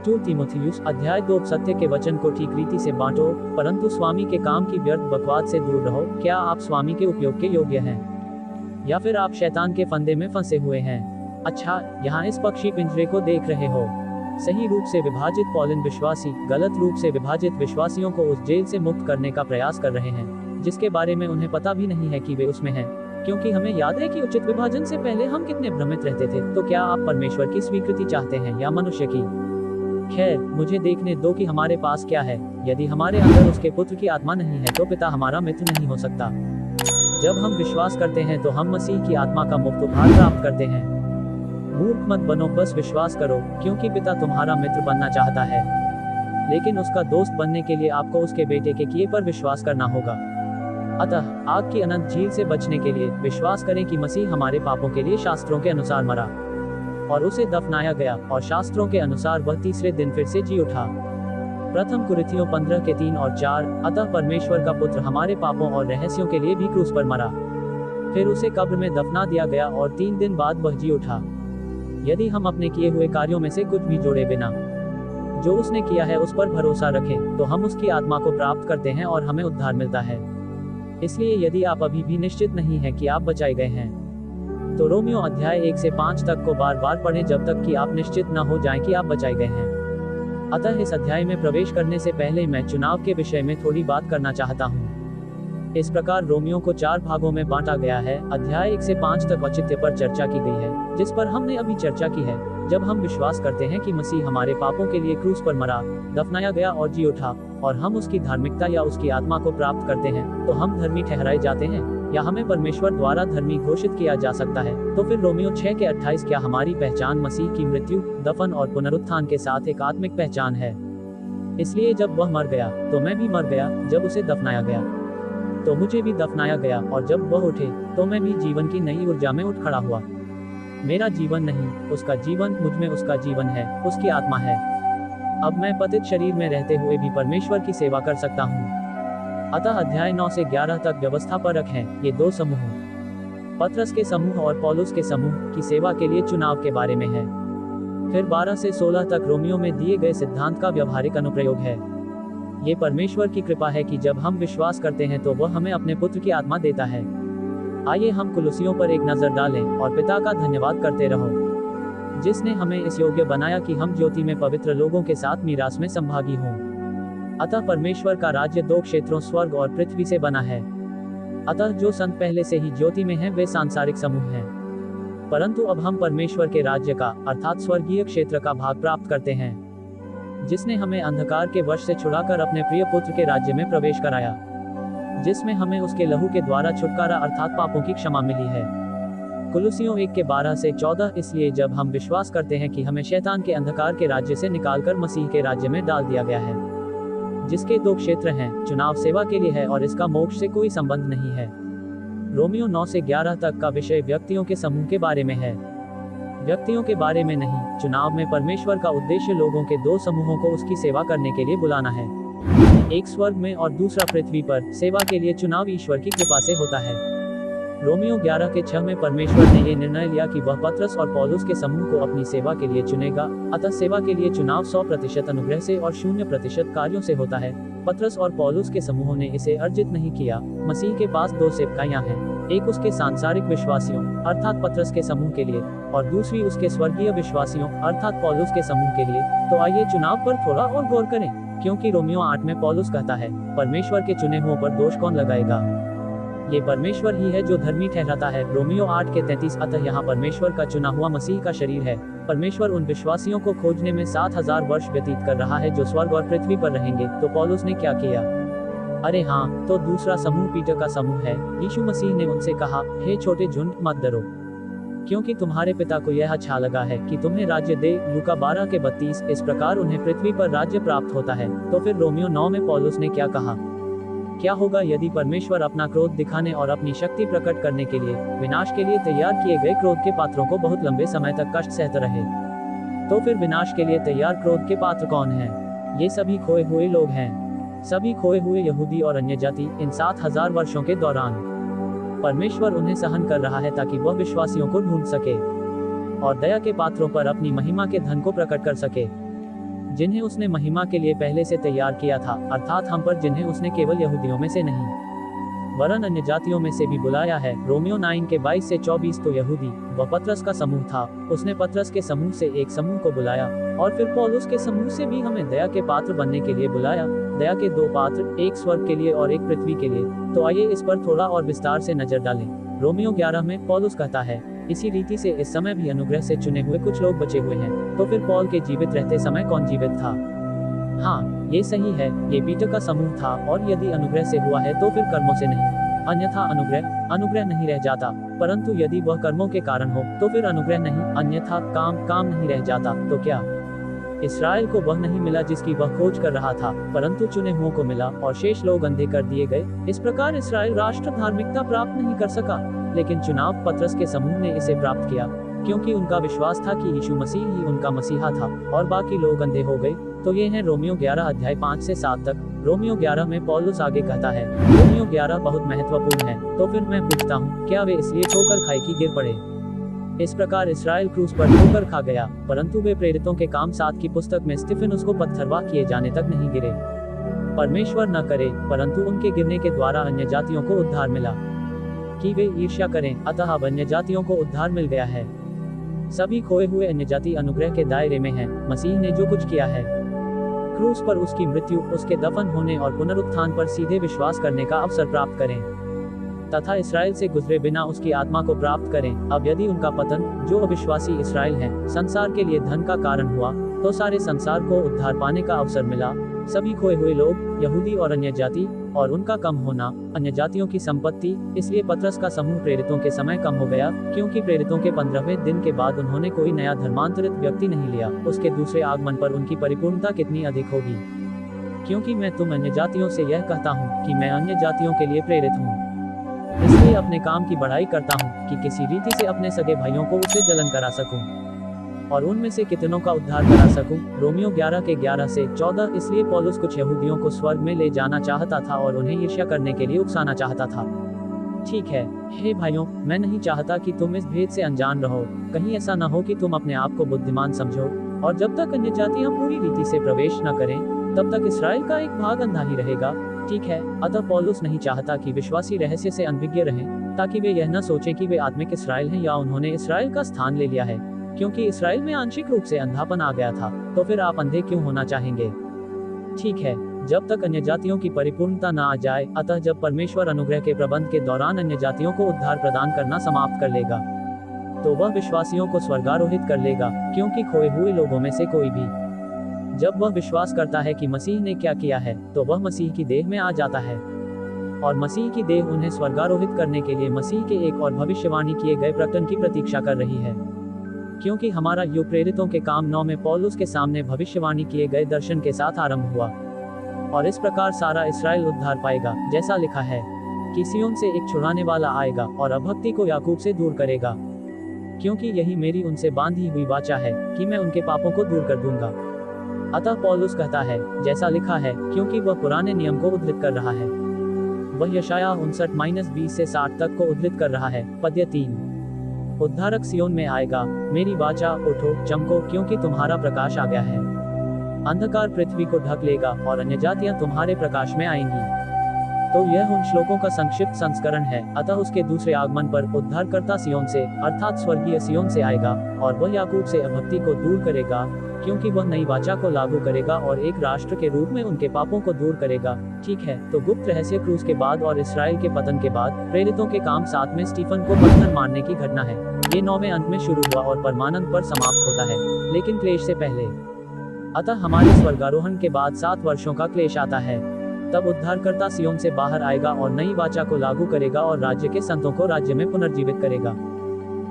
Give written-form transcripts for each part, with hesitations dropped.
2 तीमुथियुस अध्याय 2 सत्य के वचन को ठीक रीति से बांटो, परंतु स्वामी के काम की व्यर्थ बकवाद से दूर रहो। क्या आप स्वामी के उपयोग के योग्य हैं, या फिर आप शैतान के फंदे में फंसे हुए हैं? अच्छा, यहाँ इस पक्षी पिंजरे को देख रहे हो। सही रूप से विभाजित पॉलिन विश्वासी गलत रूप से विभाजित विश्वासियों को उस जेल से मुक्त करने का प्रयास कर रहे हैं, जिसके बारे में उन्हें पता भी नहीं है कि वे उसमें हैं। क्योंकि हमें याद है कि उचित विभाजन से पहले हम कितने भ्रमित रहते थे। तो क्या आप परमेश्वर की स्वीकृति चाहते हैं या मनुष्य की? खैर, मुझे देखने दो कि हमारे पास क्या है। यदि हमारे अंदर उसके पुत्र की आत्मा नहीं है तो पिता हमारा मित्र नहीं हो सकता। जब हम विश्वास करते हैं तो हम मसीह की आत्मा का मुफ्त उपहार प्राप्त करते हैं। मूर्ख मत बनो, बस विश्वास करो, क्योंकि पिता तुम्हारा मित्र बनना चाहता है, लेकिन उसका दोस्त बनने के लिए आपको उसके बेटे के किए पर विश्वास करना होगा। अतः आग की अनंत झील से बचने के लिए विश्वास करें कि मसीह हमारे पापों के लिए शास्त्रों के अनुसार मरा और उसे दफनाया गया, और शास्त्रों के अनुसार वह तीसरे दिन फिर से जी उठा। प्रथम कुरिन्थियों 15 के 3 और 4। अतः परमेश्वर का पुत्र हमारे पापों और रहस्यों के लिए भी क्रूस पर मरा, फिर उसे कब्र में दफना दिया गया और 3 दिन बाद वह जी उठा। यदि हम अपने किए हुए कार्यों में से कुछ भी जोड़े बिना जो उसने किया है उस पर भरोसा रखें, तो हम उसकी आत्मा को प्राप्त करते हैं और हमें उद्धार मिलता है। इसलिए यदि आप अभी भी निश्चित नहीं हैं कि आप बचाए गए हैं, तो रोमियो अध्याय 1 से 5 तक को बार बार पढ़ें जब तक कि आप निश्चित न हो जाएं कि आप बचाए गए हैं। अतः इस अध्याय में प्रवेश करने से पहले मैं चुनाव के विषय में थोड़ी बात करना चाहता हूँ। इस प्रकार रोमियो को 4 भागों में बांटा गया है। अध्याय 1 से 5 तक औचित्य पर चर्चा की गई है, जिस पर हमने अभी चर्चा की है। जब हम विश्वास करते हैं कि मसीह हमारे पापों के लिए क्रूस पर मरा, दफनाया गया और जी उठा, और हम उसकी धार्मिकता या उसकी आत्मा को प्राप्त करते हैं, तो हम धर्मी ठहराए जाते हैं, या हमें परमेश्वर द्वारा धर्मी घोषित किया जा सकता है। तो फिर रोमियो 6 के 28 क्या हमारी पहचान मसीह की मृत्यु, दफन और पुनरुत्थान के साथ एक आत्मिक पहचान है? इसलिए जब वह मर गया तो मैं भी मर गया, जब उसे दफनाया गया तो मुझे भी दफनाया गया, और जब वह उठे तो मैं भी जीवन की नई ऊर्जा में उठ खड़ा हुआ। मेरा जीवन नहीं, उसका जीवन मुझ में उसका जीवन है, उसकी आत्मा है। अब मैं पतित शरीर में रहते हुए भी परमेश्वर की सेवा कर सकता हूँ। अतः अध्याय 9 से 11 तक व्यवस्था पर रखें ये 2 समूह, पतरस के समूह और पौलुस के समूह की सेवा के लिए चुनाव के बारे में है। फिर 12 से 16 तक रोमियो में दिए गए सिद्धांत का व्यवहारिक अनुप्रयोग है। ये परमेश्वर की कृपा है कि जब हम विश्वास करते हैं तो वह हमें अपने पुत्र की आत्मा देता है। आइए हम कुलुसियों पर एक नजर डालें और पिता का धन्यवाद करते रहो, जिसने हमें इस योग्य बनाया कि हम ज्योति में पवित्र लोगों के साथ मीरास में संभागी हों। अतः परमेश्वर का राज्य 2 क्षेत्रों स्वर्ग और पृथ्वी से बना है। अतः जो संत पहले से ही ज्योति में हैं वे सांसारिक समूह हैं, परंतु अब हम परमेश्वर के राज्य का अर्थात स्वर्गीय क्षेत्र का भाग प्राप्त करते हैं, जिसने हमें अंधकार के वश से छुड़ाकर अपने प्रिय पुत्र के राज्य में प्रवेश कराया, जिसमें हमें उसके लहू के द्वारा छुटकारा अर्थात पापों की क्षमा मिली है। कुलुसियों 1 के 12 से 14। इसलिए जब हम विश्वास करते हैं कि हमें शैतान के अंधकार के राज्य से निकालकर मसीह के राज्य में डाल दिया गया है, जिसके 2 क्षेत्र हैं, चुनाव सेवा के लिए है और इसका मोक्ष से कोई संबंध नहीं है। रोमियो 9 से 11 तक का विषय व्यक्तियों के समूह के बारे में है, व्यक्तियों के बारे में नहीं। चुनाव में परमेश्वर का उद्देश्य लोगों के 2 समूहों को उसकी सेवा करने के लिए बुलाना है, एक स्वर्ग में और दूसरा पृथ्वी पर। सेवा के लिए चुनाव ईश्वर की कृपा से होता है। रोमियो 11 के 6 में परमेश्वर ने ये निर्णय लिया कि वह पतरस और पौलुस के समूह को अपनी सेवा के लिए चुनेगा। अतः सेवा के लिए चुनाव 100% अनुग्रह से और 0% कार्यों से होता है। पतरस और पौलुस के समूहों ने इसे अर्जित नहीं किया। मसीह के पास 2 सेवकाइयां हैं, एक उसके सांसारिक विश्वासियों अर्थात पतरस के समूह के लिए, और दूसरी उसके स्वर्गीय विश्वासियों अर्थात पौलुस के समूह के लिए। तो आइए चुनाव पर थोड़ा और गौर करें, क्योंकि रोमियो 8 में पौलुस कहता है, परमेश्वर के चुने हुओं पर दोष कौन लगाएगा? ये परमेश्वर ही है जो धर्मी ठहराता है। रोमियो 8 के 33। अतः यहाँ परमेश्वर का चुना हुआ मसीह का शरीर है। परमेश्वर उन विश्वासियों को खोजने में 7000 वर्ष व्यतीत कर रहा है जो स्वर्ग और पृथ्वी पर रहेंगे। तो पौलुस ने क्या किया? अरे हाँ, तो दूसरा समूह पीटर का समूह है। यीशु मसीह ने उनसे कहा, हे छोटे झुंड, मत डरो, क्योंकि तुम्हारे पिता को यह अच्छा लगा है कि तुम्हें राज्य दे। लूका 12 के 32। इस प्रकार उन्हें पृथ्वी पर राज्य प्राप्त होता है। तो फिर रोमियो 9 में पौलुस ने क्या कहा? क्या होगा यदि परमेश्वर अपना क्रोध दिखाने और अपनी शक्ति प्रकट करने के लिए विनाश के लिए तैयार किए गए क्रोध के पात्रों को बहुत लंबे समय तक कष्ट सहते रहे? तो फिर विनाश के लिए तैयार क्रोध के पात्र कौन हैं? ये सभी खोए हुए लोग हैं, सभी खोए हुए यहूदी और अन्य जाति। इन 7000 वर्षों के दौरान परमेश्वर उन्हें सहन कर रहा है ताकि वह विश्वासियों को ढूंढ सके और दया के पात्रों पर अपनी महिमा के धन को प्रकट कर सके। जिन्हें उसने महिमा के लिए पहले से तैयार किया था, अर्थात हम पर, जिन्हें उसने केवल यहूदियों में से नहीं वरन अन्य जातियों में से भी बुलाया है। रोमियो 9 के 22 से 24। तो यहूदी व पतरस का समूह था, उसने पतरस के समूह से एक समूह को बुलाया, और फिर पौलुस के समूह से भी हमें दया के पात्र बनने के लिए बुलाया। दया के दो पात्र, एक स्वर्ग के लिए और एक पृथ्वी के लिए। तो आइए इस पर थोड़ा और विस्तार से नजर डालें। रोमियो 11 में पौलुस कहता है, इसी रीति से इस समय भी अनुग्रह से चुने हुए कुछ लोग बचे हुए हैं। तो फिर पौल के जीवित रहते समय कौन जीवित था? हाँ, ये सही है, ये पीटर का समूह था, और यदि अनुग्रह से हुआ है तो फिर कर्मों से नहीं, अन्यथा अनुग्रह नहीं रह जाता। परंतु यदि वह कर्मों के कारण हो तो फिर अनुग्रह नहीं, अन्यथा काम नहीं रह जाता। तो क्या इस्राएल को वह नहीं मिला जिसकी वह खोज कर रहा था, परंतु चुने हुओं को मिला, और शेष लोग अंधे कर दिए गए। इस प्रकार इस्राएल राष्ट्र धार्मिकता प्राप्त नहीं कर सका, लेकिन चुनाव पतरस के समूह ने इसे प्राप्त किया, क्योंकि उनका विश्वास था कि यीशु मसीह ही उनका मसीहा था, और बाकी लोग अंधे हो गए। तो ये है रोमियो 11 अध्याय 5 से 7 तक। रोमियो 11 में पौलुस आगे कहता है, रोमियो 11 बहुत महत्वपूर्ण है। तो फिर मैं पूछता हूँ, क्या वे इसलिए ठोकर खाए कि गिर पड़े? इस प्रकार इस्राएल क्रूस पर ठोकर खा गया, परंतु वे प्रेरितों के काम 7 की पुस्तक में स्तिफनुस को पत्थरवाह किए जाने तक नहीं गिरे। परमेश्वर न करे, परंतु उनके गिरने के द्वारा अन्य जातियों को उद्धार मिला, कि वे ईर्ष्या करें, अतः अब अन्य जातियों को उद्धार मिल गया है। सभी खोए हुए अन्य जाति अनुग्रह के दायरे में हैं। मसीह ने जो कुछ किया है, क्रूस पर उसकी मृत्यु, उसके दफन होने और पुनरुत्थान पर सीधे विश्वास करने का अवसर प्राप्त करें, तथा इस्राएल से गुजरे बिना उसकी आत्मा को प्राप्त करें। अब यदि उनका पतन, जो अविश्वासी इस्राएल है, संसार के लिए धन का कारण हुआ, तो सारे संसार को उद्धार पाने का अवसर मिला। सभी खोए हुए लोग, यहूदी और अन्य जाति, और उनका कम होना, अन्य जातियों की संपत्ति। इसलिए पतरस का समूह प्रेरितों के समय कम हो गया, क्योंकि प्रेरितों के 15वें दिन के बाद उन्होंने कोई नया धर्मांतरित व्यक्ति नहीं लिया। उसके दूसरे आगमन पर उनकी परिपूर्णता कितनी अधिक होगी, क्योंकि मैं तुम अन्य जातियों से यह कहता हूँ कि मैं अन्य जातियों के लिए प्रेरित हूँ, इसलिए अपने काम की बढ़ाई करता हूँ कि किसी रीति से अपने सगे भाइयों को उससे जलन करा सकूं, और उनमें से कितनों का उद्धार करा सकूं। रोमियो 11 के 11 से 14। इसलिए पौलुस कुछ यहूदियों को स्वर्ग में ले जाना चाहता था और उन्हें ईर्ष्या करने के लिए उकसाना चाहता था। ठीक है, हे भाइयों, मैं नहीं चाहता कि तुम इस भेद से अनजान रहो। कहीं ऐसा न हो कि तुम अपने आप को बुद्धिमान समझो, और जब तक अन्य जातियां पूरी रीति से प्रवेश न करें, तब तक इस्राएल का एक भाग अंधा ही रहेगा। ठीक है, अतः पौलुस नहीं चाहता कि विश्वासी रहस्य से अनभिज्ञ रहें, ताकि वे यह न सोचें कि वे आत्मिक इस्राएल हैं या उन्होंने इस्राएल का स्थान ले लिया है, क्योंकि इस्राएल में आंशिक रूप से अंधापन आ गया था। तो फिर आप अंधे क्यों होना चाहेंगे? ठीक है, जब तक अन्य जातियों की परिपूर्णता न आ जाए। अतः जब परमेश्वर अनुग्रह के प्रबंध के दौरान अन्य जातियों को उद्धार प्रदान करना समाप्त कर लेगा, तो वह विश्वासियों को स्वर्गारोहित कर लेगा, क्योंकि खोए हुए लोगों में से कोई भी जब वह विश्वास करता है कि मसीह ने क्या किया है, तो वह मसीह की देह में आ जाता है, और मसीह की देह उन्हें स्वर्गारोहित करने के लिए मसीह के एक और भविष्यवाणी किए गए प्रकटन की प्रतीक्षा कर रही है। क्योंकि हमारा युग प्रेरितों के काम 9 में पौलुस के सामने भविष्यवाणी किए गए दर्शन के साथ आरंभ हुआ, और इस प्रकार सारा इस्राएल उद्धार पाएगा, जैसा लिखा है कि सिय्योन से एक छुड़ाने वाला आएगा और अभक्ति को याकूब से दूर करेगा, क्योंकि यही मेरी उनसे बांधी हुई वाचा है कि मैं उनके पापों को दूर कर दूंगा। अतः पौलुस कहता है, जैसा लिखा है, क्योंकि वह पुराने नियम को उद्धृत कर रहा है। वह यशायाह 59:20 से 60 तक को उद्धृत कर रहा है। पद्य 3, उद्धारक सिय्योन में आएगा, मेरी वाचा, उठो चमको, क्योंकि तुम्हारा प्रकाश आ गया है। अंधकार पृथ्वी को ढक लेगा और अन्य जातियां तुम्हारे प्रकाश में आएंगी। तो यह उन श्लोकों का संक्षिप्त संस्करण है। अतः उसके दूसरे आगमन पर उद्धारकर्ता सिय्योन से, अर्थात स्वर्गीय सिय्योन से आएगा, और वह याकूब से अभक्ति को दूर करेगा, क्योंकि वह नई वाचा को लागू करेगा और एक राष्ट्र के रूप में उनके पापों को दूर करेगा। ठीक है, तो गुप्त रहस्य क्रूस के बाद और इस्राएल के पतन के बाद प्रेरितों के काम 7 में स्टीफन को पत्थर मारने की घटना है। ये 9वें अंत में शुरू हुआ और परमानंद पर समाप्त होता है, लेकिन क्लेश से पहले। अतः हमारे स्वर्गारोहण के बाद 7 वर्षों का क्लेश आता है। तब उद्धारकर्ता सिय्योन से बाहर आएगा और नई वाचा को लागू करेगा और राज्य के संतों को राज्य में पुनर्जीवित करेगा।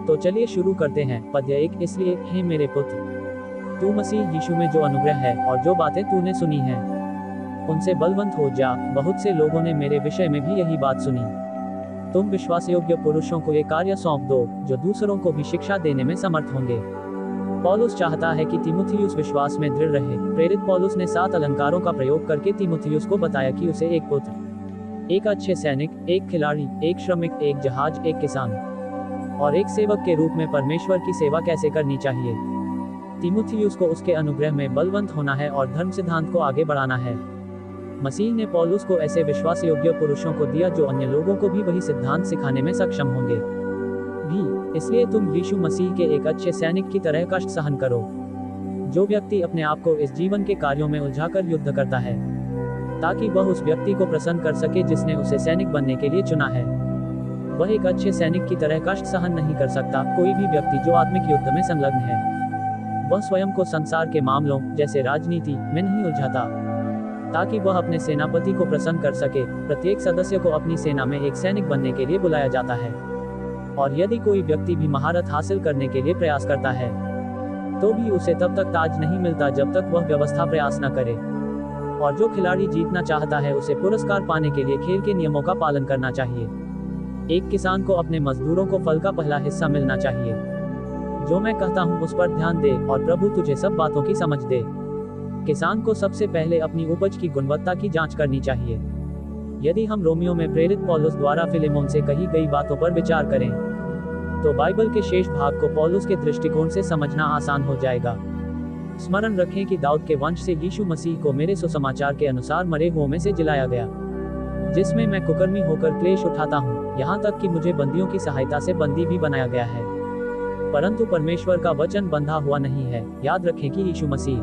तो चलिए शुरू करते हैं। पद्य 1। इसलिए हे मेरे पुत्र, तू मसीह यीशु में जो अनुग्रह है और जो बातें तूने सुनी हैं, उनसे बलवंत हो जा। बहुत से लोगों ने मेरे विषय में भी यही बात सुनी। तुम विश्वासयोग्य पुरुषों को ये कार्य सौंप दो, जो दूसरों को भी शिक्षा देने में समर्थ होंगे। पौलुस चाहता है कि तीमुथियुस विश्वास में दृढ़ रहे। प्रेरित पौलुस ने 7 अलंकारों का प्रयोग करके तीमुथियुस को बताया कि उसे एक पुत्र, एक अच्छे सैनिक, एक खिलाड़ी, एक श्रमिक, एक जहाज, एक किसान और एक सेवक के रूप में परमेश्वर की सेवा कैसे करनी चाहिए। तीमुथियुस को उसके अनुग्रह में बलवंत होना है और धर्म सिद्धांत को आगे बढ़ाना है। मसीह ने पौलुस को ऐसे विश्वास योग्य पुरुषों को दिया जो अन्य लोगों को भी वही सिद्धांत सिखाने में सक्षम होंगे भी। इसलिए तुम यीशु मसीह के एक अच्छे सैनिक की तरह कष्ट सहन करो। जो व्यक्ति अपने आप को इस जीवन के कार्यों में उलझाकर युद्ध करता है ताकि वह उस व्यक्ति को प्रसन्न कर सके जिसने उसे सैनिक बनने के लिए चुना है, वह एक अच्छे सैनिक की तरह कष्ट सहन नहीं कर सकता। कोई भी व्यक्ति जो आत्मिक युद्ध में संलग्न है वह स्वयं को संसार के मामलों जैसे राजनीति में नहीं उलझाता ताकि वह अपने सेनापति को प्रसन्न कर सके। प्रत्येक सदस्य को अपनी सेना में एक सैनिक बनने के लिए बुलाया जाता है, और यदि कोई व्यक्ति भी महारत हासिल करने के लिए प्रयास करता है तो भी उसे तब तक ताज नहीं मिलता जब तक वह व्यवस्था प्रयास न करे। और जो खिलाड़ी जीतना चाहता है उसे पुरस्कार पाने के लिए खेल के नियमों का पालन करना चाहिए। एक किसान को अपने मजदूरों को फल का पहला हिस्सा मिलना चाहिए। जो मैं कहता हूँ उस पर ध्यान दे और प्रभु तुझे सब बातों की समझ दे। किसान को सबसे पहले अपनी उपज की गुणवत्ता की जांच करनी चाहिए। यदि हम रोमियो में प्रेरित पौलुस द्वारा फिलेमोन से कही गई बातों पर विचार करें तो बाइबल के शेष भाग को पौलुस के दृष्टिकोण से समझना आसान हो जाएगा। स्मरण रखें कि दाऊद के वंश से यीशु मसीह को मेरे सुसमाचार के अनुसार मरे हुओं में से जिलाया गया, जिसमें मैं कुकर्मी होकर क्लेश उठाता हूँ, यहाँ तक कि मुझे बंदियों की सहायता से बंदी भी बनाया गया है। परंतु परमेश्वर का वचन बंधा हुआ नहीं है। याद रखें कि यीशु मसीह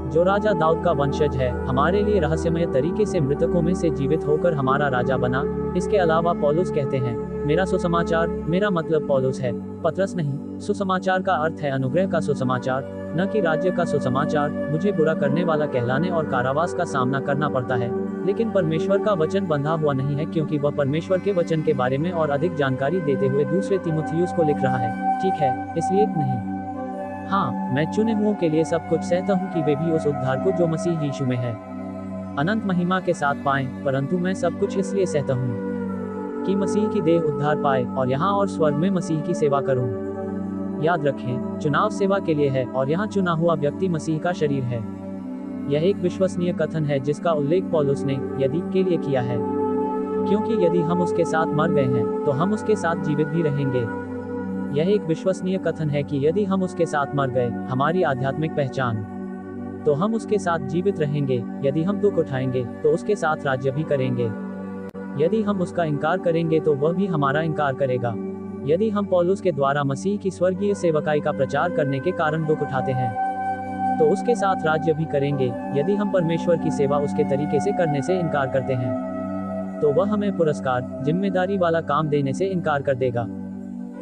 जो राजा दाऊद का वंशज है हमारे लिए रहस्यमय तरीके से मृतकों में से जीवित होकर हमारा राजा बना। इसके अलावा पौलुस कहते हैं मेरा सुसमाचार, मेरा मतलब पौलुस है, पतरस नहीं। सुसमाचार का अर्थ है अनुग्रह का सुसमाचार, न कि राज्य का सुसमाचार। मुझे बुरा करने वाला कहलाने और कारावास का सामना करना पड़ता है, लेकिन परमेश्वर का वचन बंधा हुआ नहीं है, क्योंकि वह परमेश्वर के वचन के बारे में और अधिक जानकारी देते हुए दूसरे तीमुथियुस को लिख रहा है। ठीक है, इसलिए नहीं। हाँ, मैं चुने हुओं के लिए सब कुछ सहता हूँ कि वे भी उस उद्धार को जो मसीह यीशु में है अनंत महिमा के साथ पाएं। परंतु मैं सब कुछ इसलिए सहता हूँ कि मसीह की देह उद्धार पाए और यहाँ और स्वर्ग में मसीह की सेवा करूँ। याद रखें, चुनाव सेवा के लिए है और यहाँ चुना हुआ व्यक्ति मसीह का शरीर है। यह एक विश्वसनीय कथन है जिसका उल्लेख पौलुस ने यदि के लिए किया है, क्योंकि यदि हम उसके साथ मर गए हैं तो हम उसके साथ जीवित भी रहेंगे। यह एक विश्वसनीय कथन है कि यदि हम उसके साथ मर गए, हमारी आध्यात्मिक पहचान, तो हम उसके साथ जीवित रहेंगे। यदि हम दुख उठाएंगे तो उसके साथ राज्य भी करेंगे। यदि हम उसका इनकार करेंगे तो वह भी हमारा इनकार करेगा। यदि हम पौलुस के द्वारा मसीह की स्वर्गीय सेवकाई का प्रचार करने के कारण दुख उठाते हैं तो उसके साथ राज्य भी करेंगे। यदि हम परमेश्वर की सेवा उसके तरीके से करने से इनकार करते हैं तो वह हमें पुरस्कार, जिम्मेदारी वाला काम देने से इनकार कर देगा।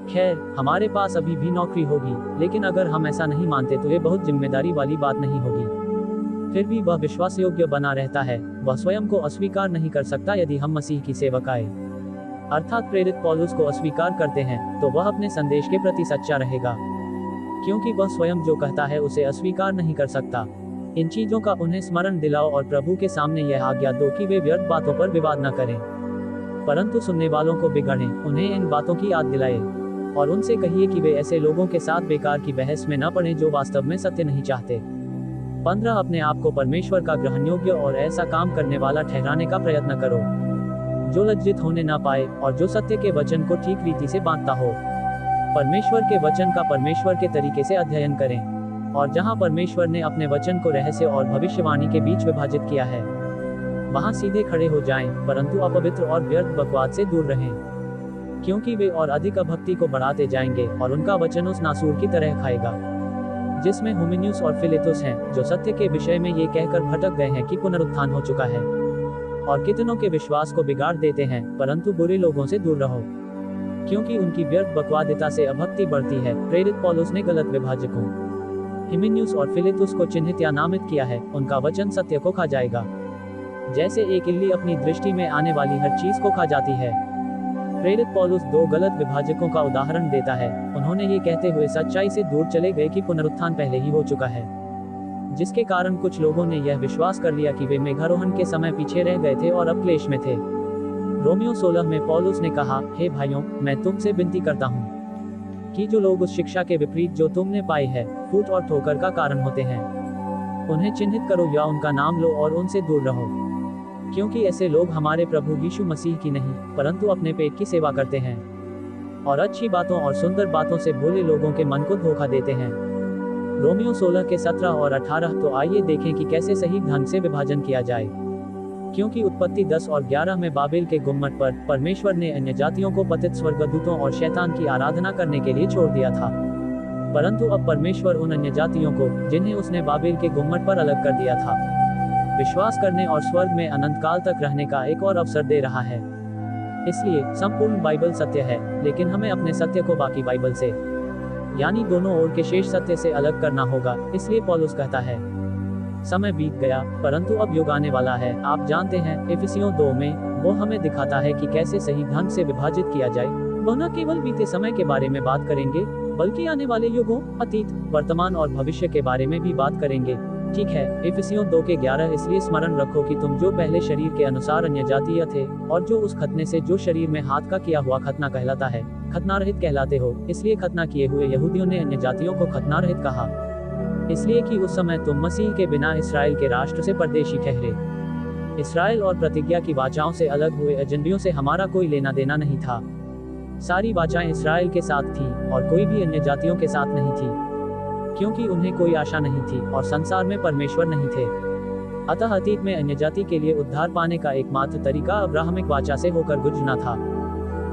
खैर, हमारे पास अभी भी नौकरी होगी, लेकिन अगर हम ऐसा नहीं मानते तो ये बहुत जिम्मेदारी वाली बात नहीं होगी। फिर भी वह विश्वास योग्य बना रहता है। वह स्वयं को अस्वीकार नहीं कर सकता। यदि हम मसीह की सेवकाई अर्थात प्रेरित पौलुस को अस्वीकार करते हैं तो वह अपने संदेश के प्रति सच्चा रहेगा, क्योंकि वह स्वयं जो कहता है उसे अस्वीकार नहीं कर सकता। इन चीजों का उन्हें स्मरण दिलाओ और प्रभु के सामने यह आज्ञा दो कि वे व्यर्थ बातों पर विवाद न करें, परंतु सुनने वालों को बिगड़ें। उन्हें इन बातों की याद दिलाए और उनसे कहिए कि वे ऐसे लोगों के साथ बेकार की बहस में न पड़ें जो वास्तव में सत्य नहीं चाहते। 15 अपने आप को परमेश्वर का ग्रहण योग्य और ऐसा काम करने वाला ठहराने का प्रयत्न करो जो लज्जित होने न पाए और जो सत्य के वचन को ठीक रीति से बांटता हो। परमेश्वर के वचन का परमेश्वर के तरीके से अध्ययन करें, और जहां परमेश्वर ने अपने वचन को रहस्य और भविष्यवाणी के बीच विभाजित किया है वहां सीधे खड़े हो जाएं, परंतु अपवित्र और व्यर्थ बकवाद से दूर रहें, क्योंकि वे और अधिक अभक्ति को बढ़ाते जाएंगे और उनका वचन उस नासूर की तरह खाएगा जिसमें हुमिन्यूस और फिलेतुस हैं, जो सत्य के विषय में ये कहकर भटक गए हैं कि पुनरुत्थान हो चुका है, और कितनों के विश्वास को बिगाड़ देते हैं। परंतु बुरे लोगों से दूर रहो, क्योंकि उनकी व्यर्थ बकवादिता से अभक्ति बढ़ती है। प्रेरित पौलुस ने गलत विभाजकों हुमिन्यूस और फिलेतुस को चिन्हित या नामित किया है। उनका वचन सत्य को खा जाएगा, जैसे एक इल्ली अपनी दृष्टि में आने वाली हर चीज को खा जाती है। प्रेरित पौलुस 2 गलत विभाजकों का उदाहरण देता है। उन्होंने ये कहते हुए सच्चाई से दूर चले गए कि पुनरुत्थान पहले ही हो चुका है, जिसके कारण कुछ लोगों ने यह विश्वास कर लिया कि वे मेघारोहण के समय पीछे रह गए थे और अब क्लेश में थे। रोमियो 16 में पौलुस ने कहा, हे भाइयों, मैं तुमसे विनती करता हूँ कि जो लोग उस शिक्षा के विपरीत जो तुमने पाई है फूट और ठोकर का कारण होते हैं, उन्हें चिन्हित करो या उनका नाम लो और उनसे दूर रहो, क्योंकि ऐसे लोग हमारे प्रभु यीशु मसीह की नहीं परंतु अपने पेट की सेवा करते हैं और अच्छी बातों और सुंदर बातों से भोले लोगों के मन को धोखा देते हैं। रोमियो 16 के 17 और 18। तो आइए देखें कि कैसे सही ढंग से विभाजन किया जाए। क्योंकि उत्पत्ति 10 और 11 में बाबेल के गुम्मट पर परमेश्वर ने अन्य जातियों को पतित स्वर्गदूतों और शैतान की आराधना करने के लिए छोड़ दिया था, परंतु अब परमेश्वर उन अन्य जातियों को, जिन्हें उसने बाबेल के गुम्मट पर अलग कर दिया था, विश्वास करने और स्वर्ग में अनंत काल तक रहने का एक और अवसर दे रहा है। इसलिए संपूर्ण बाइबल सत्य है, लेकिन हमें अपने सत्य को बाकी बाइबल से, यानी दोनों ओर के शेष सत्य से अलग करना होगा। इसलिए पौलुस कहता है, समय बीत गया परंतु अब युग आने वाला है। आप जानते हैं, इफिसियों 2 में वो हमें दिखाता है कि कैसे सही ढंग से विभाजित किया जाए। वो न केवल बीते समय के बारे में बात करेंगे, बल्कि आने वाले युगों, अतीत, वर्तमान और भविष्य के बारे में भी बात करेंगे। ठीक है, इफिसियों 2 के 11। इसलिए स्मरण रखो कि तुम जो पहले शरीर के अनुसार अन्य जातीय थे, और जो उस खतने से जो शरीर में हाथ का किया हुआ खतना कहलाता है, खतना रहित कहलाते हो। इसलिए खतना किए हुए यहूदियों ने अन्य जातियों को खतना रहित कहा, इसलिए कि उस समय तुम मसीह के बिना इसराइल के राष्ट्र से परदेशी ठहरे। इसराइल और प्रतिज्ञा की वाचाओं से अलग हुए एजेंडियों से हमारा कोई लेना देना नहीं था। सारी वाचाएं इसराइल के साथ थी और कोई भी अन्य जातियों के साथ नहीं थी, क्योंकि उन्हें कोई आशा नहीं थी और संसार में परमेश्वर नहीं थे। अतः अतीत में अन्य जाति के लिए उद्धार पाने का एकमात्र तरीका अब्राहमिक वाचा से होकर गुजरना था।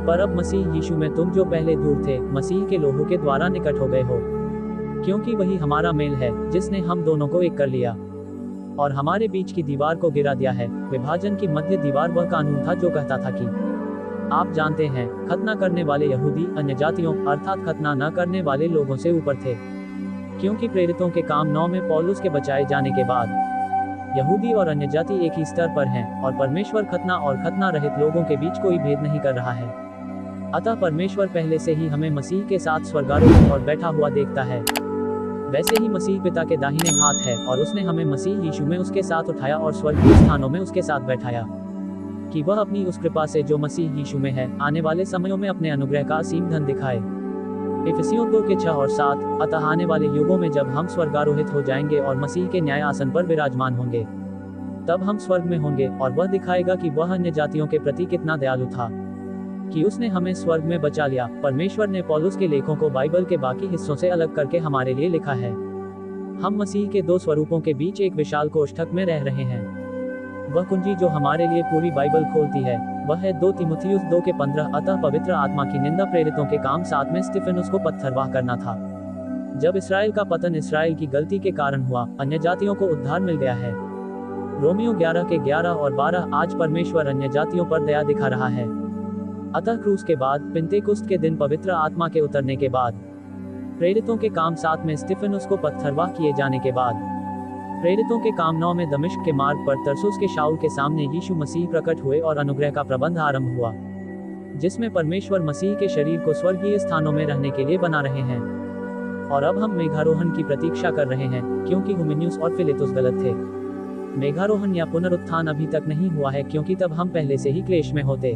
पर अब मसीह यीशु में तुम जो पहले दूर थे, मसीह के लोहू के द्वारा निकट हो गए हो, क्योंकि वही हमारा मेल है जिसने हम दोनों को एक कर लिया और हमारे बीच की दीवार को गिरा दिया है। विभाजन की मध्य दीवार वह कानून था जो कहता था कि आप जानते हैं, खतना करने वाले यहूदी अन्य जातियों अर्थात खतना न करने वाले लोगों से ऊपर थे, क्योंकि प्रेरितों के काम 9 में पौलुस के बचाए जाने के बाद यहूदी और अन्य जाति एक ही स्तर पर हैं, और परमेश्वर खतना और खतना रहित लोगों के बीच कोई भेद नहीं कर रहा है। अतः परमेश्वर पहले से ही हमें मसीह के साथ स्वर्गारोहण और बैठा हुआ देखता है। वैसे ही मसीह पिता के दाहिने हाथ है, और उसने हमें मसीह यीशु में उसके साथ उठाया और स्वर्गीय स्थानों में उसके साथ बैठाया, कि वह अपनी उस कृपा से जो मसीह यीशु में है, आने वाले समयों में अपने अनुग्रह का असीम धन दिखाए। इफिसियों 2 के 6 और 7। अतः आने वाले युगों में जब हम स्वर्गारोहित हो जाएंगे और मसीह के न्याय आसन पर विराजमान होंगे, तब हम स्वर्ग में होंगे और वह दिखाएगा कि वह अन्य जातियों के प्रति कितना दयालु था, कि उसने हमें स्वर्ग में बचा लिया। परमेश्वर ने पौलुस के लेखों को बाइबल के बाकी हिस्सों से अलग करके हमारे लिए लिखा है। हम मसीह के 2 स्वरूपों के बीच एक विशाल कोष्ठक में रह रहे हैं। वह कुंजी जो हमारे लिए पूरी बाइबल खोलती है, वह है 2 तीमुथियुस 2 के 15। अतः पवित्र आत्मा की निंदा प्रेरितों के काम 7 में स्तिफनुस को पत्थरवाह करना था। जब इसराइल का पतन इसराइल की गलती के कारण हुआ, अन्य जातियों को उद्धार मिल गया है। रोमियो 11 के 11 और 12। आज परमेश्वर अन्य जातियों पर दया दिखा रहा है। अतः क्रूस के बाद, पिन्तेकुस्त के दिन पवित्र आत्मा के उतरने के बाद, प्रेरितों के काम 7 में स्तिफनुस को पत्थरवाह किए जाने के बाद, प्रेरितों के काम 9 में दमिश्क के मार्ग पर तरसुस के शाऊल के सामने यीशु मसीह प्रकट हुए और अनुग्रह का प्रबंध आरंभ हुआ, जिसमें परमेश्वर मसीह के शरीर को स्वर्गीय स्थानों में रहने के लिए बना रहे हैं। और अब हम मेघारोहण की प्रतीक्षा कर रहे हैं, क्योंकि हुमिन्युस और फिलेतुस गलत थे। मेघारोहण या पुनरुत्थान अभी तक नहीं हुआ है, क्योंकि तब हम पहले से ही क्लेश में होते।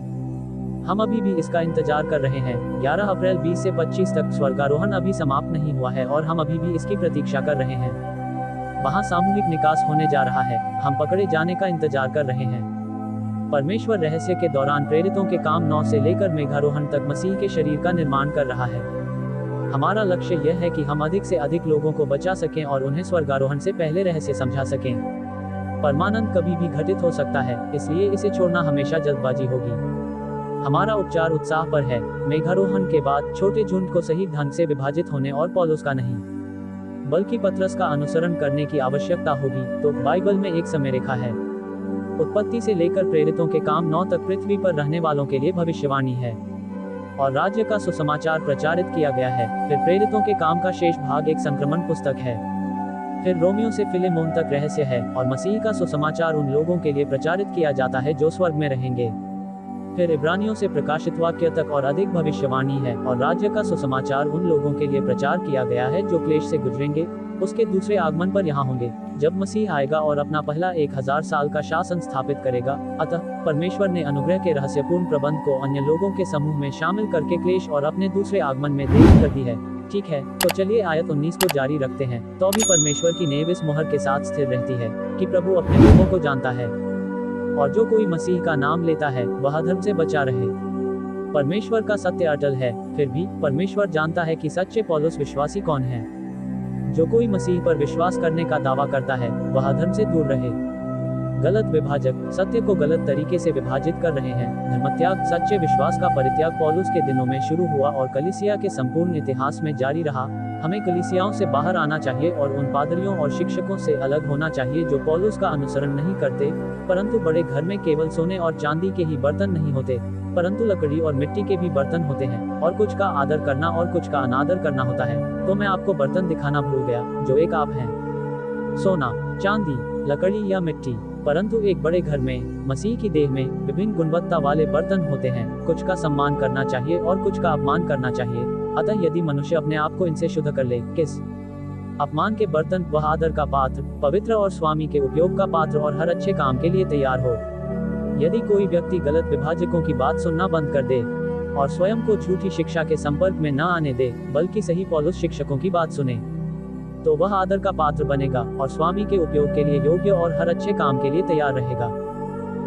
हम अभी भी इसका इंतजार कर रहे हैं। 11 अप्रैल 20 से 25 तक स्वर्गारोहण अभी समाप्त नहीं हुआ है और हम अभी भी इसकी प्रतीक्षा कर रहे हैं। वहां सामूहिक निकास होने जा रहा है। हम पकड़े जाने का इंतजार कर रहे हैं। परमेश्वर रहस्य के दौरान प्रेरितों के काम 9 से लेकर मेघारोहण तक मसीह के शरीर का निर्माण कर रहा है। हमारा लक्ष्य यह है कि हम अधिक से अधिक लोगों को बचा सकें और उन्हें स्वर्गारोहण से पहले रहस्य समझा सकें। परमानंद कभी भी घटित हो सकता है, इसलिए इसे छोड़ना हमेशा जल्दबाजी होगी। हमारा उपचार उत्साह पर है। मेघारोहण के बाद छोटे झुंड को सही ढंग से विभाजित होने और पौलुस का नहीं, बल्कि पतरस का अनुसरण करने की आवश्यकता होगी। तो बाइबल में एक समय रेखा है। उत्पत्ति से लेकर प्रेरितों के काम 9 तक पृथ्वी पर रहने वालों के लिए भविष्यवाणी है और राज्य का सुसमाचार प्रचारित किया गया है। फिर प्रेरितों के काम का शेष भाग एक संक्रमण पुस्तक है। फिर रोमियो से फिलेमोन तक रहस्य है और मसीह का सुसमाचार उन लोगों के लिए प्रचारित किया जाता है जो स्वर्ग में रहेंगे। फिर इब्रानियों से प्रकाशित वाक्य तक और अधिक भविष्यवाणी है और राज्य का सुसमाचार उन लोगों के लिए प्रचार किया गया है जो क्लेश से गुजरेंगे, उसके दूसरे आगमन पर यहाँ होंगे, जब मसीह आएगा और अपना पहला 1000 साल का शासन स्थापित करेगा। अतः परमेश्वर ने अनुग्रह के रहस्यपूर्ण प्रबंध को अन्य लोगों के समूह में शामिल करके क्लेश और अपने दूसरे आगमन में देरी कर दी है। ठीक है, तो चलिए आयत 19 को जारी रखते हैं। तो भी परमेश्वर की नेव इस मुहर के साथ स्थिर रहती है कि प्रभु अपने लोगों को जानता है और जो कोई मसीह का नाम लेता है वह अधर्म से बचा रहे। परमेश्वर का सत्य अटल है। फिर भी परमेश्वर जानता है कि सच्चे पौलुस विश्वासी कौन है। जो कोई मसीह पर विश्वास करने का दावा करता है वह अधर्म से दूर रहे। गलत विभाजक सत्य को गलत तरीके से विभाजित कर रहे हैं। धर्मत्याग सच्चे विश्वास का परित्याग पौलुस के दिनों में शुरू हुआ और कलीसिया के संपूर्ण इतिहास में जारी रहा। हमें कलीसियाओं से बाहर आना चाहिए और उन पादरियों और शिक्षकों से अलग होना चाहिए जो पौलुस का अनुसरण नहीं करते। परंतु बड़े घर में केवल सोने और चांदी के ही बर्तन नहीं होते, परंतु लकड़ी और मिट्टी के भी बर्तन होते हैं, और कुछ का आदर करना और कुछ का अनादर करना होता है। तो मैं आपको बर्तन दिखाना भूल गया जो एक आप हैं, सोना, चांदी, लकड़ी या मिट्टी। परंतु एक बड़े घर में मसीह की देह में विभिन्न गुणवत्ता वाले बर्तन होते हैं। कुछ का सम्मान करना चाहिए और कुछ का अपमान करना चाहिए। अतः यदि मनुष्य अपने आप को इनसे शुद्ध कर ले, किस अपमान के बर्तन, वह आदर का पात्र, पवित्र और स्वामी के उपयोग का पात्र और हर अच्छे काम के लिए तैयार हो। यदि कोई व्यक्ति गलत विभाजकों की बात सुनना बंद कर दे और स्वयं को झूठी शिक्षा के संपर्क में न आने दे, बल्कि सही पौलुस शिक्षकों की बात सुने, तो वह आदर का पात्र बनेगा और स्वामी के उपयोग के लिए योग्य और हर अच्छे काम के लिए तैयार रहेगा।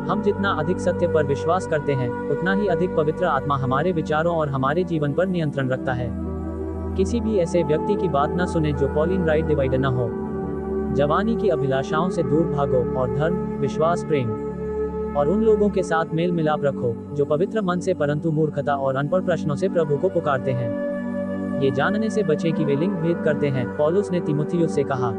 हम जितना अधिक सत्य पर विश्वास करते हैं, उतना ही अधिक पवित्र आत्मा हमारे विचारों और हमारे जीवन पर नियंत्रण रखता है। किसी भी ऐसे व्यक्ति की बात न सुने जो पॉलिन राइट डिवाइडर न हो। जवानी की अभिलाषाओं से दूर भागो और धर्म, विश्वास, प्रेम और उन लोगों के साथ मेल मिलाप रखो जो पवित्र मन से परंतु मूर्खता और अनपढ़ प्रश्नों से प्रभु को पुकारते हैं। ये जानने से बचें कि वे लिंग भेद करते हैं। पौलुस ने तीमुथियुस से कहा,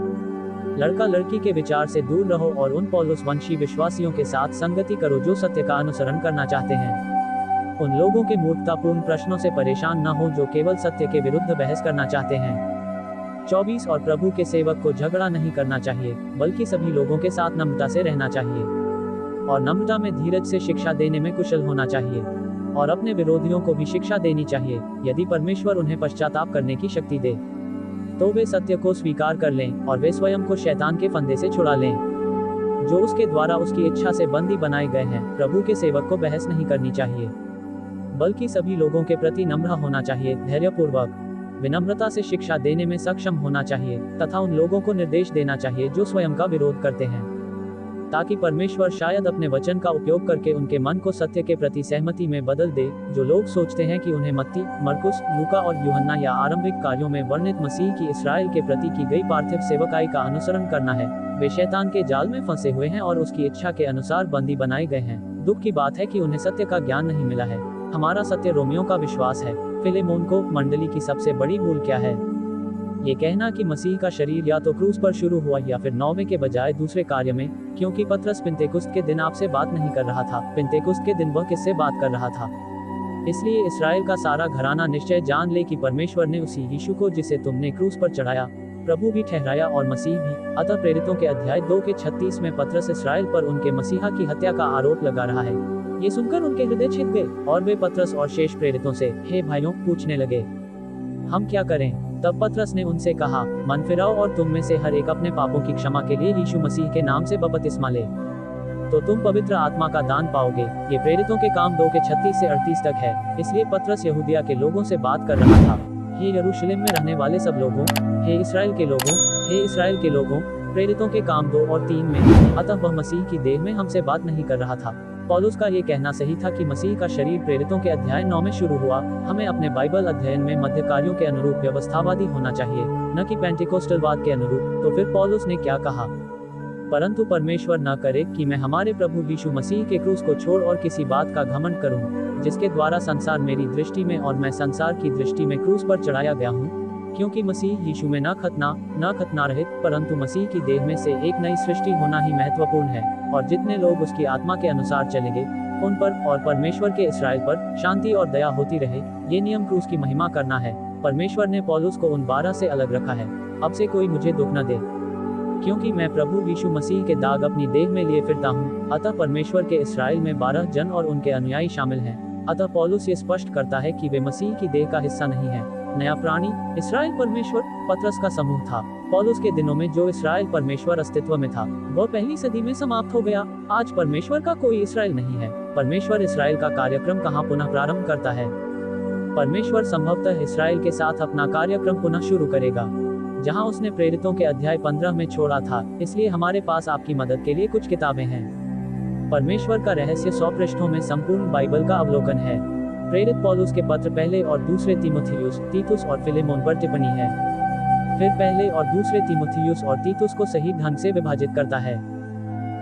लड़का लड़की के विचार से दूर रहो और उन पौलुस वंशी विश्वासियों के साथ संगति करो जो सत्य का अनुसरण करना चाहते हैं। उन लोगों के मूर्खतापूर्ण प्रश्नों से परेशान न हो जो केवल सत्य के विरुद्ध बहस करना चाहते हैं। 24 और प्रभु के सेवक को झगड़ा नहीं करना चाहिए, बल्कि सभी लोगों के साथ नम्रता से रहना चाहिए और नम्रता में धीरज से शिक्षा देने में कुशल होना चाहिए और अपने विरोधियों को भी शिक्षा देनी चाहिए। यदि परमेश्वर उन्हें पश्चाताप करने की शक्ति दे तो वे सत्य को स्वीकार कर लें और वे स्वयं को शैतान के फंदे से छुड़ा लें जो उसके द्वारा उसकी इच्छा से बंदी बनाए गए हैं। प्रभु के सेवक को बहस नहीं करनी चाहिए, बल्कि सभी लोगों के प्रति नम्र होना चाहिए, धैर्यपूर्वक विनम्रता से शिक्षा देने में सक्षम होना चाहिए तथा उन लोगों को निर्देश देना चाहिए जो स्वयं का विरोध करते हैं, ताकि परमेश्वर शायद अपने वचन का उपयोग करके उनके मन को सत्य के प्रति सहमति में बदल दे। जो लोग सोचते हैं कि उन्हें मत्ती, मरकुस, लूका और यूहन्ना या आरंभिक कार्यों में वर्णित मसीह की इस्राएल के प्रति की गई पार्थिव सेवकाई का अनुसरण करना है, वे शैतान के जाल में फंसे हुए हैं और उसकी इच्छा के अनुसार बंदी बनाए गए हैं। दुख की बात है कि उन्हें सत्य का ज्ञान नहीं मिला है। हमारा सत्य रोमियों का विश्वास है। फिलेमोन को मंडली की सबसे बड़ी भूल क्या है? ये कहना कि मसीह का शरीर या तो क्रूस पर शुरू हुआ या फिर 9वें के बजाय दूसरे कार्य में, क्योंकि पतरस पिन्तेकुस्त के दिन आपसे बात नहीं कर रहा था। पिन्तेकुस्त के दिन वह किससे बात कर रहा था? इसलिए इस्राएल का सारा घराना निश्चय जान ले कि परमेश्वर ने उसी यीशु को जिसे तुमने क्रूस पर चढ़ाया प्रभु भी ठहराया और मसीह भी। अतः प्रेरितों के अध्याय 2 के 36 में पतरस इस्राएल पर उनके मसीहा की हत्या का आरोप लगा रहा है। ये सुनकर उनके हृदय छिद गए और वे पतरस और शेष प्रेरितों से, हे भाइयों, पूछने लगे, हम क्या करें? तब पतरस ने उनसे कहा, मन फिराओ और तुम में से हर एक अपने पापों की क्षमा के लिए यीशु मसीह के नाम से बपतिस्मा ले, तो तुम पवित्र आत्मा का दान पाओगे। ये प्रेरितों के काम 2 के 36 से 38 तक है। इसलिए पतरस यहूदिया के लोगों से बात कर रहा था। हे यरूशलेम में रहने वाले सब लोगों, हे इस्राएल के लोगों, हे इस्राएल के लोगों, प्रेरितों के काम 2 और 3 में। अतः वह मसीह की देह में हमसे बात नहीं कर रहा था। पौलुस का ये कहना सही था कि मसीह का शरीर प्रेरितों के अध्याय 9 में शुरू हुआ। हमें अपने बाइबल अध्ययन में मध्य कार्यों के अनुरूप व्यवस्थावादी होना चाहिए, न कि पेंटिकोस्टलवाद के अनुरूप। तो फिर पौलुस ने क्या कहा? परंतु परमेश्वर न करे कि मैं हमारे प्रभु यीशु मसीह के क्रूस को छोड़ और किसी बात का घमंड करूं, जिसके द्वारा संसार मेरी दृष्टि में और मैं संसार की दृष्टि में क्रूस पर चढ़ाया गया हूं। क्योंकि मसीह यीशु में न खतना रहित, परंतु मसीह की देह में से एक नई सृष्टि होना ही महत्वपूर्ण है। और जितने लोग उसकी आत्मा के अनुसार चलेंगे, उन पर और परमेश्वर के इस्राएल पर शांति और दया होती रहे। ये नियम क्रूस की महिमा करना है। परमेश्वर ने पौलुस को उन 12 से अलग रखा है। अब से कोई मुझे दुख न दे, क्योंकि मैं प्रभु यीशु मसीह के दाग अपनी देह में लिए फिरता हूँ। अतः परमेश्वर के इस्राएल में 12 जन और उनके अनुयायी शामिल हैं। अतः पौलुस ये स्पष्ट करता है कि वे मसीह की देह का हिस्सा नहीं है। नया प्राणी इस्राएल परमेश्वर पतरस का समूह था। पौलुस के दिनों में जो इस्राएल परमेश्वर अस्तित्व में था, वह पहली सदी में समाप्त हो गया। आज परमेश्वर का कोई इस्राएल नहीं है। परमेश्वर इस्राएल का कार्यक्रम कहाँ पुनः प्रारंभ करता है? परमेश्वर संभवतः इस्राएल के साथ अपना कार्यक्रम पुनः शुरू करेगा, जहां उसने प्रेरितों के अध्याय 15 में छोड़ा था। इसलिए हमारे पास आपकी मदद के लिए कुछ किताबें हैं। परमेश्वर का रहस्य 100 पृष्ठों में संपूर्ण बाइबल का अवलोकन है। प्रेरित पौलुस के पत्र, पहले और दूसरे तीमुथियुस, तीतुस और फिलेमोन पर टिप्पणी है। फिर पहले और दूसरे तीमुथियुस और तीतुस को सही ढंग से विभाजित करता है।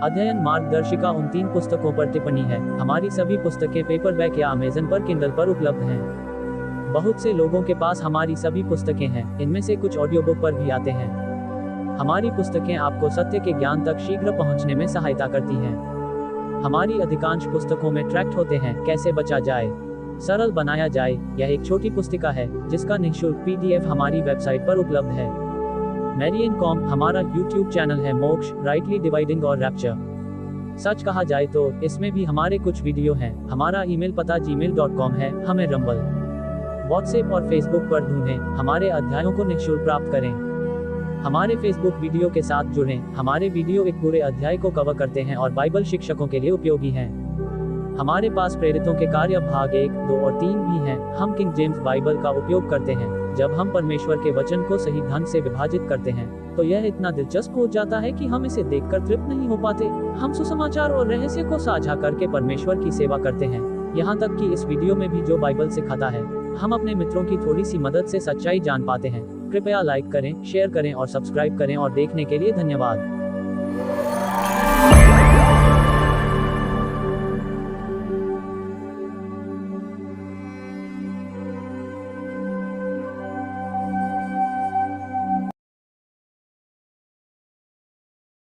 अध्ययन मार्गदर्शिका उन 3 पुस्तकों पर टिप्पणी है। हमारी सभी पुस्तकें पेपरबैक या अमेज़न पर किंडल पर उपलब्ध हैं। बहुत से लोगों के पास हमारी सभी पुस्तकें हैं, इनमें से कुछ ऑडियो बुक पर भी आते हैं। हमारी पुस्तकें आपको सत्य के ज्ञान तक शीघ्र पहुंचने में सहायता करती हैं। हमारी अधिकांश पुस्तकों में ट्रैक्ट होते हैं कैसे बचा जाए, सरल बनाया जाए। यह एक छोटी पुस्तिका है जिसका निःशुल्क PDF हमारी वेबसाइट पर उपलब्ध है। मैरियन कॉम हमारा YouTube चैनल है मोक्ष, राइटली डिवाइडिंग और रैप्चर। सच कहा जाए तो इसमें भी हमारे कुछ वीडियो हैं। हमारा ईमेल पता gmail.com है। हमें रंबल, व्हाट्सएप और फेसबुक पर ढूंढें। हमारे अध्यायों को निःशुल्क प्राप्त करें। हमारे फेसबुक वीडियो के साथ जुड़ें। हमारे वीडियो एक पूरे अध्याय को कवर करते हैं और बाइबल शिक्षकों के लिए उपयोगी हैं। हमारे पास प्रेरितों के कार्य भाग 1, 2 और 3 भी हैं। हम किंग जेम्स बाइबल का उपयोग करते हैं। जब हम परमेश्वर के वचन को सही ढंग से विभाजित करते हैं तो यह इतना दिलचस्प हो जाता है कि हम इसे देखकर तृप्त नहीं हो पाते। हम सुसमाचार और रहस्य को साझा करके परमेश्वर की सेवा करते हैं, यहाँ तक कि इस वीडियो में भी जो बाइबल सिखाता है हम अपने मित्रों की थोड़ी सी मदद से सच्चाई जान पाते हैं। कृपया लाइक करें, शेयर करें और सब्सक्राइब करें और देखने के लिए धन्यवाद।